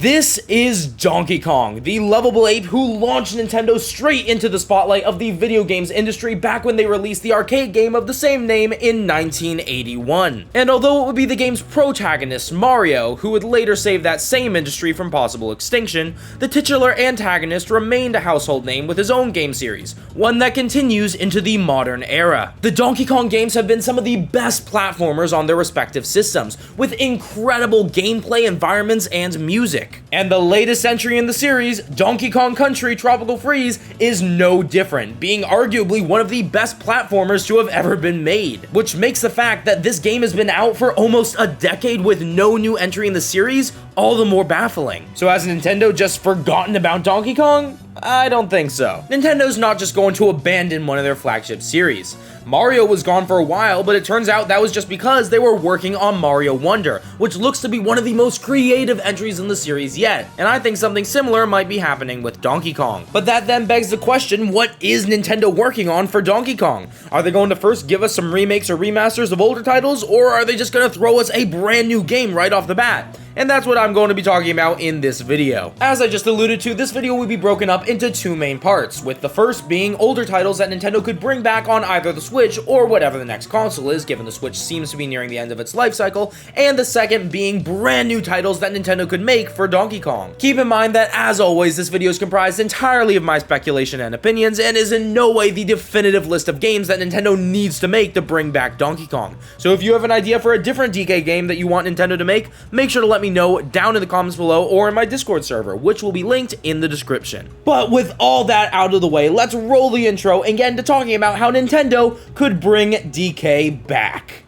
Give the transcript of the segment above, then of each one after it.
This is Donkey Kong, the lovable ape who launched Nintendo straight into the spotlight of the video games industry back when they released the arcade game of the same name in 1981. And although it would be the game's protagonist, Mario, who would later save that same industry from possible extinction, the titular antagonist remained a household name with his own game series, one that continues into the modern era. The Donkey Kong games have been some of the best platformers on their respective systems, with incredible gameplay, environments, and music. And the latest entry in the series, Donkey Kong Country Tropical Freeze, is no different, being arguably one of the best platformers to have ever been made, which makes the fact that this game has been out for almost a decade with no new entry in the series all the more baffling. So has Nintendo just forgotten about Donkey Kong? I don't think so. Nintendo's not just going to abandon one of their flagship series. Mario was gone for a while, but it turns out that was just because they were working on Mario Wonder, which looks to be one of the most creative entries in the series yet, and I think something similar might be happening with Donkey Kong. But that then begs the question, what is Nintendo working on for Donkey Kong? Are they going to first give us some remakes or remasters of older titles, or are they just going to throw us a brand new game right off the bat? And that's what I'm going to be talking about in this video. As I just alluded to, this video will be broken up into two main parts, with the first being older titles that Nintendo could bring back on either the Switch or whatever the next console is, given the Switch seems to be nearing the end of its life cycle, and the second being brand new titles that Nintendo could make for Donkey Kong. Keep in mind that, as always, this video is comprised entirely of my speculation and opinions, and is in no way the definitive list of games that Nintendo needs to make to bring back Donkey Kong. So if you have an idea for a different DK game that you want Nintendo to make sure to let me know down in the comments below or in my Discord server, which will be linked in the description. But with all that out of the way, let's roll the intro and get into talking about how Nintendo could bring DK back.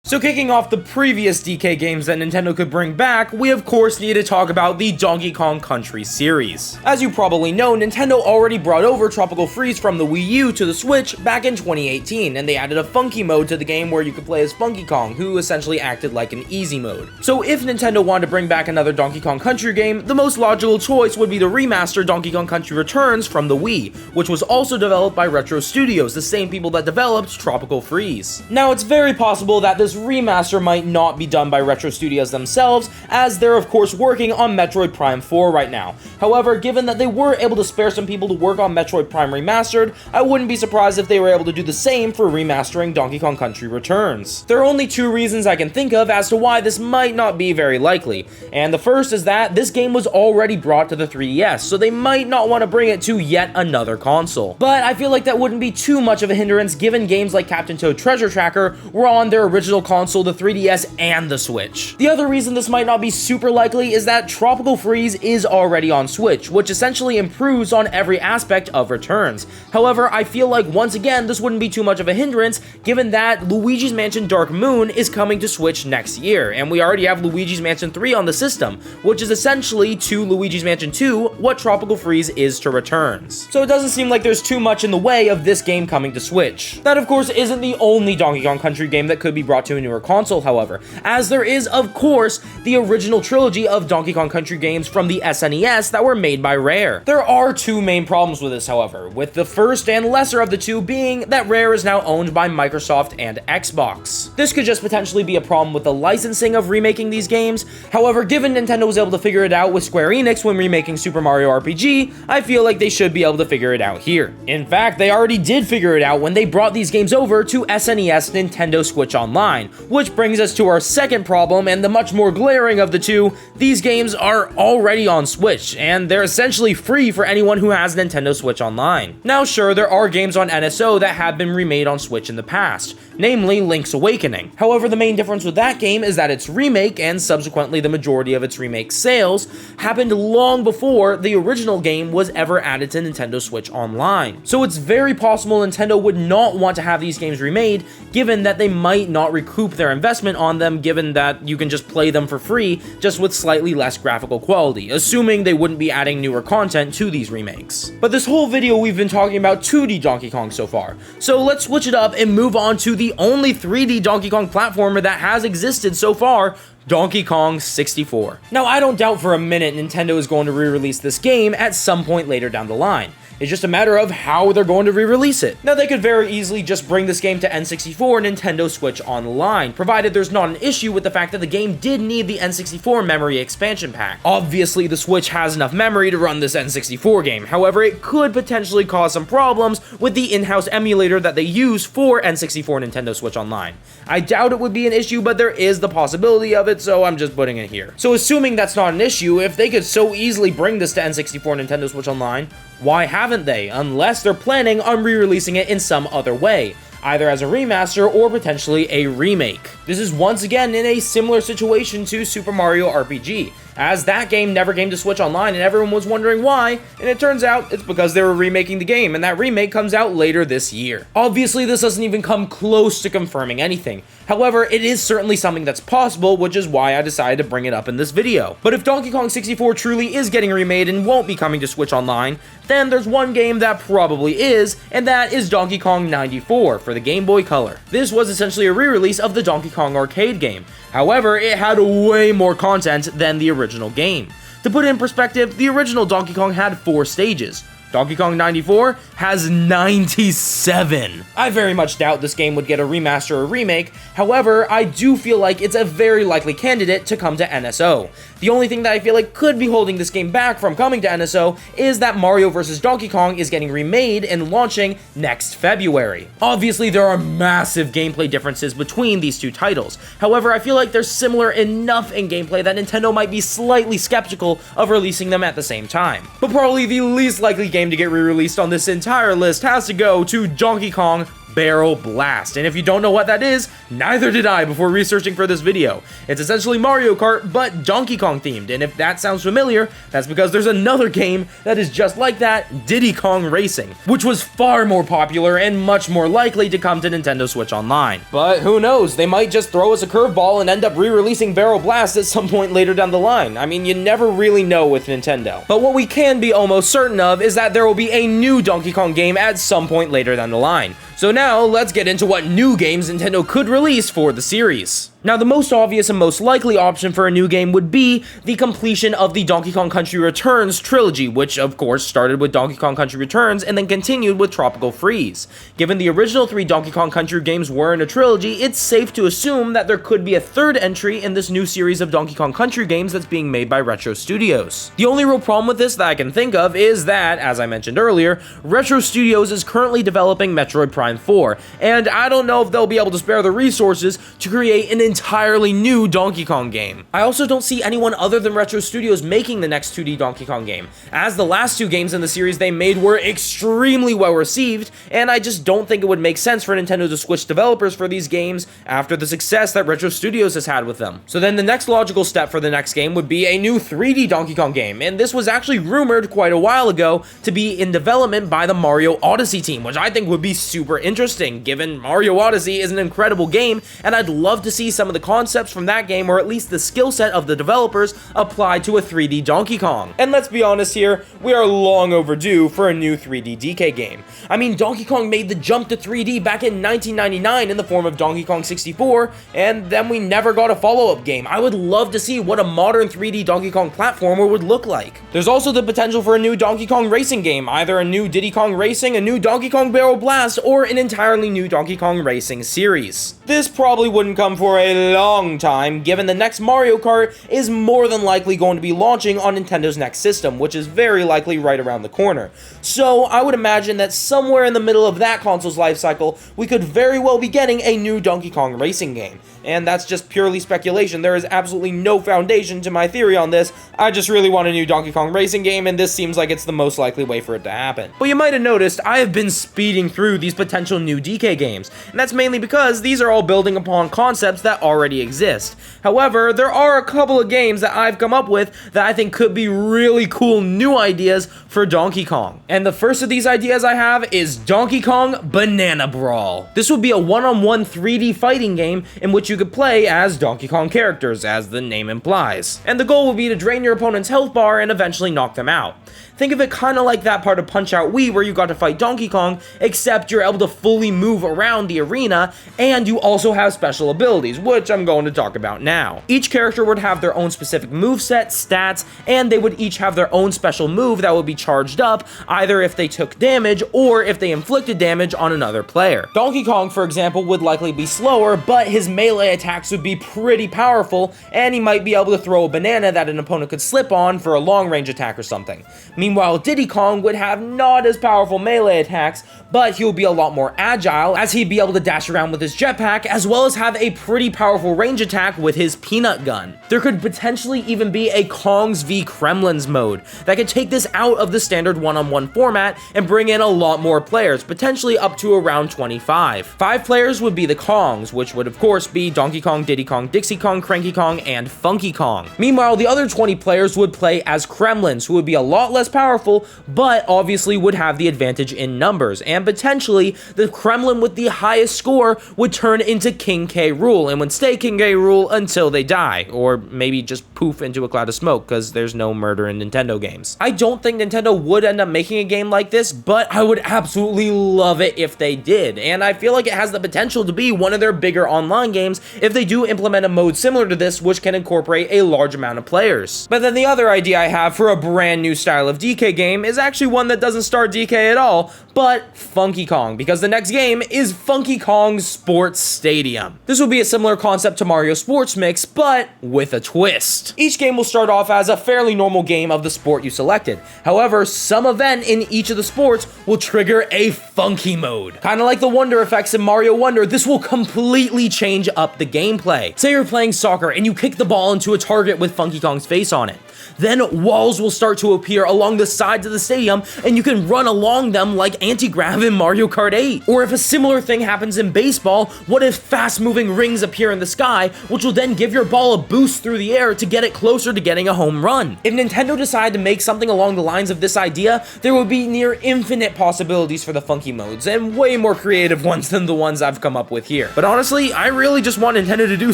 So kicking off the previous DK games that Nintendo could bring back, we of course need to talk about the Donkey Kong Country series. As you probably know, Nintendo already brought over Tropical Freeze from the Wii U to the Switch back in 2018, and they added a funky mode to the game where you could play as Funky Kong, who essentially acted like an easy mode. So if Nintendo wanted to bring back another Donkey Kong Country game, the most logical choice would be to remaster Donkey Kong Country Returns from the Wii, which was also developed by Retro Studios, the same people that developed Tropical Freeze. Now it's very possible that this remaster might not be done by Retro Studios themselves, as they're of course working on Metroid Prime 4 right now. However, given that they were able to spare some people to work on Metroid Prime Remastered, I wouldn't be surprised if they were able to do the same for remastering Donkey Kong Country Returns. There are only two reasons I can think of as to why this might not be very likely, and the first is that this game was already brought to the 3DS, so they might not want to bring it to yet another console. But I feel like that wouldn't be too much of a hindrance given games like Captain Toad Treasure Tracker were on their original console, the 3DS, and the Switch. The other reason this might not be super likely is that Tropical Freeze is already on Switch, which essentially improves on every aspect of Returns. However, I feel like once again this wouldn't be too much of a hindrance given that Luigi's Mansion Dark Moon is coming to Switch next year, and we already have Luigi's Mansion 3 on the system, which is essentially to Luigi's Mansion 2 what Tropical Freeze is to Returns. So it doesn't seem like there's too much in the way of this game coming to Switch. That of course isn't the only Donkey Kong Country game that could be brought to a newer console, however, as there is of course the original trilogy of Donkey Kong Country games from the SNES that were made by Rare. There are two main problems with this, however, with the first and lesser of the two being that Rare is now owned by Microsoft and Xbox. This could just potentially be a problem with the licensing of remaking these games. However, given Nintendo was able to figure it out with Square Enix when remaking Super Mario RPG, I feel like they should be able to figure it out here. In fact, they already did figure it out when they brought these games over to SNES Nintendo Switch Online, which brings us to our second problem, and the much more glaring of the two. These games are already on Switch, and they're essentially free for anyone who has Nintendo Switch Online. Now sure, there are games on NSO that have been remade on Switch in the past, namely Link's Awakening. However, the main difference with that game is that its remake, and subsequently the majority of its remake sales, happened long before the original game was ever added to Nintendo Switch Online. So it's very possible Nintendo would not want to have these games remade, given that they might not recoup their investment on them, given that you can just play them for free, just with slightly less graphical quality, assuming they wouldn't be adding newer content to these remakes. But this whole video we've been talking about 2D Donkey Kong so far, so let's switch it up and move on to the only 3D Donkey Kong platformer that has existed so far, Donkey Kong 64. Now, I don't doubt for a minute Nintendo is going to re-release this game at some point later down the line. It's just a matter of how they're going to re-release it. Now, they could very easily just bring this game to N64 and Nintendo Switch Online, provided there's not an issue with the fact that the game did need the N64 memory expansion pack. Obviously, the Switch has enough memory to run this N64 game. However, it could potentially cause some problems with the in-house emulator that they use for N64 and Nintendo Switch Online. I doubt it would be an issue, but there is the possibility of it, so I'm just putting it here. So assuming that's not an issue, if they could so easily bring this to N64 and Nintendo Switch Online, why haven't they? Unless they're planning on re-releasing it in some other way, either as a remaster or potentially a remake. This is once again in a similar situation to Super Mario RPG, as that game never came to Switch Online and everyone was wondering why, and it turns out it's because they were remaking the game, and that remake comes out later this year. Obviously, this doesn't even come close to confirming anything. However, it is certainly something that's possible, which is why I decided to bring it up in this video. But if Donkey Kong 64 truly is getting remade and won't be coming to Switch Online, then there's one game that probably is, and that is Donkey Kong 94 for the Game Boy Color. This was essentially a re-release of the Donkey Kong arcade game. However, it had way more content than the original game. To put it in perspective, the original Donkey Kong had 4 stages. Donkey Kong 94 has 97. I very much doubt this game would get a remaster or remake. However, I do feel like it's a very likely candidate to come to NSO. The only thing that I feel like could be holding this game back from coming to NSO is that Mario vs. Donkey Kong is getting remade and launching next February. Obviously, there are massive gameplay differences between these two titles. However, I feel like they're similar enough in gameplay that Nintendo might be slightly skeptical of releasing them at the same time. But probably the least likely game to get re-released on this entire list has to go to Donkey Kong Barrel Blast. And if you don't know what that is, neither did I before researching for this video. It's essentially Mario Kart, but Donkey Kong themed, and if that sounds familiar, that's because there's another game that is just like that, Diddy Kong Racing, which was far more popular and much more likely to come to Nintendo Switch Online. But who knows, they might just throw us a curveball and end up re-releasing Barrel Blast at some point later down the line. I mean, you never really know with Nintendo. But what we can be almost certain of is that there will be a new Donkey Kong game at some point later down the line. So now, let's get into what new games Nintendo could release for the series. Now, the most obvious and most likely option for a new game would be the completion of the Donkey Kong Country Returns trilogy, which of course started with Donkey Kong Country Returns and then continued with Tropical Freeze. Given the original 3 Donkey Kong Country games were in a trilogy, it's safe to assume that there could be a third entry in this new series of Donkey Kong Country games that's being made by Retro Studios. The only real problem with this that I can think of is that, as I mentioned earlier, Retro Studios is currently developing Metroid Prime 4, and I don't know if they'll be able to spare the resources to create an entirely new Donkey Kong game. I also don't see anyone other than Retro Studios making the next 2D Donkey Kong game, as the last 2 games in the series they made were extremely well received, and I just don't think it would make sense for Nintendo to switch developers for these games after the success that Retro Studios has had with them. So then the next logical step for the next game would be a new 3D Donkey Kong game, and this was actually rumored quite a while ago to be in development by the Mario Odyssey team, which I think would be super interesting, given Mario Odyssey is an incredible game, and I'd love to see some of the concepts from that game, or at least the skill set of the developers, applied to a 3D Donkey Kong. And let's be honest here, we are long overdue for a new 3D DK game. I mean, Donkey Kong made the jump to 3D back in 1999 in the form of Donkey Kong 64, and then we never got a follow-up game. I would love to see what a modern 3D Donkey Kong platformer would look like. There's also the potential for a new Donkey Kong racing game, either a new Diddy Kong Racing, a new Donkey Kong Barrel Blast, or an entirely new Donkey Kong Racing series. This probably wouldn't come for a long time, given the next Mario Kart is more than likely going to be launching on Nintendo's next system, which is very likely right around the corner. So I would imagine that somewhere in the middle of that console's life cycle, we could very well be getting a new Donkey Kong racing game. And that's just purely speculation. There is absolutely no foundation to my theory on this. I just really want a new Donkey Kong racing game, and this seems like it's the most likely way for it to happen. But you might have noticed I have been speeding through these potential new DK games, and that's mainly because these are all building upon concepts that already exist. However, there are a couple of games that I've come up with that I think could be really cool new ideas for Donkey Kong. And the first of these ideas I have is Donkey Kong Banana Brawl. This would be a one-on-one 3D fighting game in which you could play as Donkey Kong characters, as the name implies. And the goal would be to drain your opponent's health bar and eventually knock them out. Think of it kind of like that part of Punch-Out Wii where you got to fight Donkey Kong, except you're able to fully move around the arena, and you also have special abilities, which I'm going to talk about now. Each character would have their own specific moveset, stats, and they would each have their own special move that would be charged up, either if they took damage or if they inflicted damage on another player. Donkey Kong, for example, would likely be slower, but his melee attacks would be pretty powerful, and he might be able to throw a banana that an opponent could slip on for a long-range attack or something. Meanwhile, Diddy Kong would have not as powerful melee attacks, but he would be a lot more agile, as he'd be able to dash around with his jetpack, as well as have a pretty powerful range attack with his peanut gun. There could potentially even be a Kongs v Kremlins mode that could take this out of the standard one-on-one format and bring in a lot more players, potentially up to around 25. 5 players would be the Kongs, which would of course be Donkey Kong, Diddy Kong, Dixie Kong, Cranky Kong, and Funky Kong. Meanwhile, the other 20 players would play as Kremlins, who would be a lot less powerful, but obviously would have the advantage in numbers, and potentially the Kremlin with the highest score would turn into King K. Rool, and would stay King K. Rool until they die, or maybe just poof into a cloud of smoke, because there's no murder in Nintendo games. I don't think Nintendo would end up making a game like this, but I would absolutely love it if they did, and I feel like it has the potential to be one of their bigger online games if they do implement a mode similar to this, which can incorporate a large amount of players. But then the other idea I have for a brand new style of DK game is actually one that doesn't star DK at all, but Funky Kong, because the next game is Funky Kong Sports Stadium. This will be a similar concept to Mario Sports Mix, but with a twist. Each game will start off as a fairly normal game of the sport you selected. However, some event in each of the sports will trigger a funky mode. Kind of like the Wonder effects in Mario Wonder, this will completely change up the gameplay. Say you're playing soccer and you kick the ball into a target with Funky Kong's face on it. Then walls will start to appear along the sides of the stadium, and you can run along them like anti-grav in Mario Kart 8. Or if a similar thing happens in baseball, what if fast-moving rings appear in the sky, which will then give your ball a boost through the air to get it closer to getting a home run? If Nintendo decided to make something along the lines of this idea, there would be near infinite possibilities for the funky modes, and way more creative ones than the ones I've come up with here. But honestly, I really just want Nintendo to do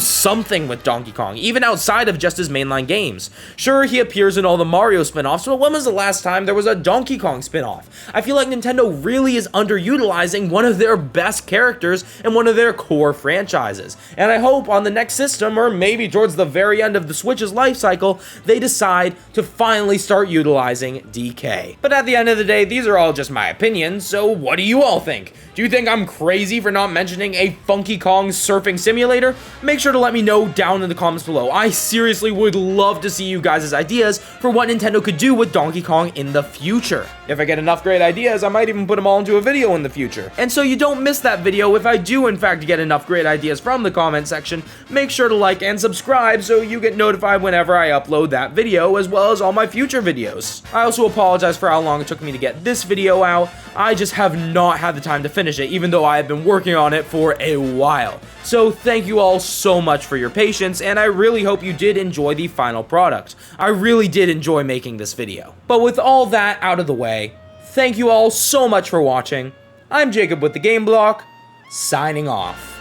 something with Donkey Kong, even outside of just his mainline games. Sure, he appears in all the Mario spin-offs, but when was the last time there was a Donkey Kong spin-off? I feel like Nintendo really is underutilizing one of their best characters and one of their core franchises. And I hope on the next system, or maybe towards the very end of the Switch's life cycle, they decide to finally start utilizing DK. But at the end of the day, these are all just my opinions, so what do you all think? Do you think I'm crazy for not mentioning a Funky Kong surfing simulator? Make sure to let me know down in the comments below. I seriously would love to see you guys' ideas for what Nintendo could do with Donkey Kong in the future. If I get enough great ideas, I might even put them all into a video in the future. And so you don't miss that video, if I do in fact get enough great ideas from the comment section, make sure to like and subscribe so you get notified whenever I upload that video, as well as all my future videos. I also apologize for how long it took me to get this video out. I just have not had the time to finish it, even though I have been working on it for a while. So thank you all so much for your patience, and I really hope you did enjoy the final product. I really did enjoy making this video. But with all that out of the way, thank you all so much for watching. I'm Jacob with the Game Block, signing off.